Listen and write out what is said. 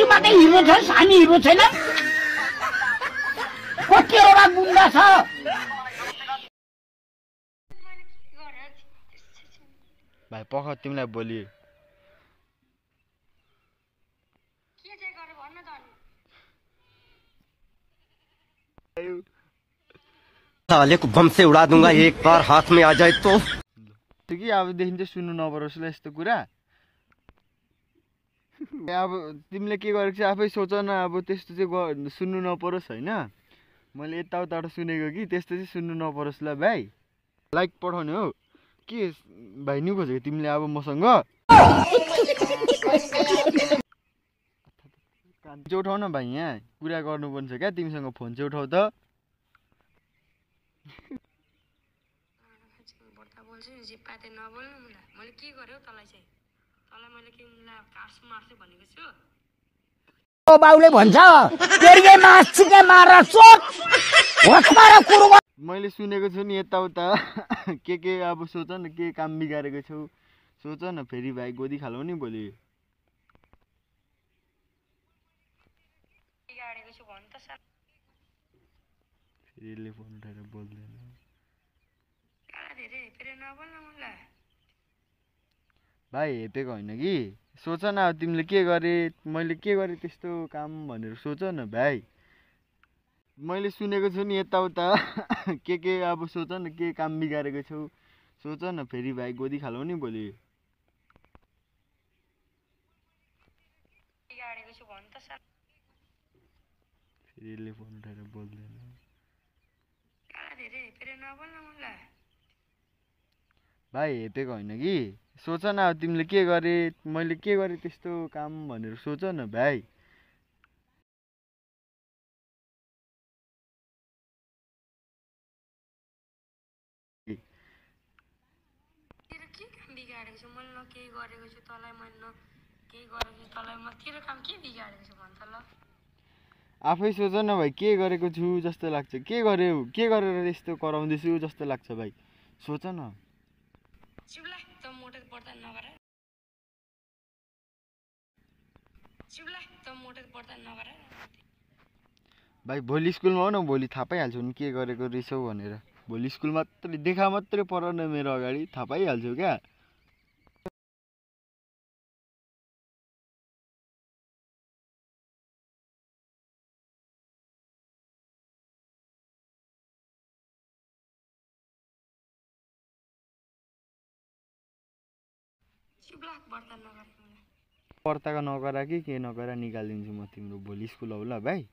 कति मात्रै हिरो छ हामी हिरो छैन कतिवटा गुन्डा छ भाइ पख तिमीलाई बोली साले को बम से उड़ा दूंगा एक बार हाथ में आ जाए तो कि अबदेखि चाहिँ सुन्नु नपरोस् ल यस्तो कुरा अब तिमीले के गरेको छ आफै सोच न अब त्यस्तो चाहिँ सुन्नु नपरोस् हैन मैले यताउताबाट सुनेको कि त्यस्तो चाहिँ सुन्नु नपरोस् ल भाइ लाइक पठाउने हो के भाइ नि खोजेको तिमीले अब मसँग चाहिँ उठाउ न भाइ यहाँ कुरा गर्नुपर्छ क्या तिमीसँग फोन चाहिँ उठाउ त ओ बाउले भन्छ तेरिए माछिके मारा चोक होसमारा कुरो मैले सुनेको छु नि यताउता के अब सोच न के काम बिगारेको छौ सोच न फेरि भाइ गोदी खालौ नि भोलि फेरि फोन उठाएर बोल्दैन भाइ हेपेको होइन कि सोच न अब तिमीले के गरे मैले के गरेँ त्यस्तो काम भनेर सोच न भाइ मैले सुनेको छु नि यताउता के अब सोच न के काम बिगारेको छौ सोच न फेरि भाइ गोदी खालौ नि भोलि फेरि फोन उठाएर बोल्दैन भाइ हेपेको होइन कि सोच न अब तिमीले के गरे मैले के गरेँ त्यस्तो काम भनेर सोच न भाइ आफै सोच न भाइ के गरेको छु जस्तो लाग्छ के गर्यौ के गरेर यस्तो कराउँदैछु जस्तो लाग्छ भाइ सोच न भाइ भोलि स्कुलमा आऊ न भोलि थाहा पाइहाल्छौ नि के गरेको रहेछौ भनेर भोलि स्कुल मात्रै देखा मात्रै पर न मेरो अगाडि थाहा पाइहाल्छौ क्या पर्ताका नगरा कि के नगरा निकालिदिन्छु म तिम्रो भोलि स्कुल आऊ ल भाइ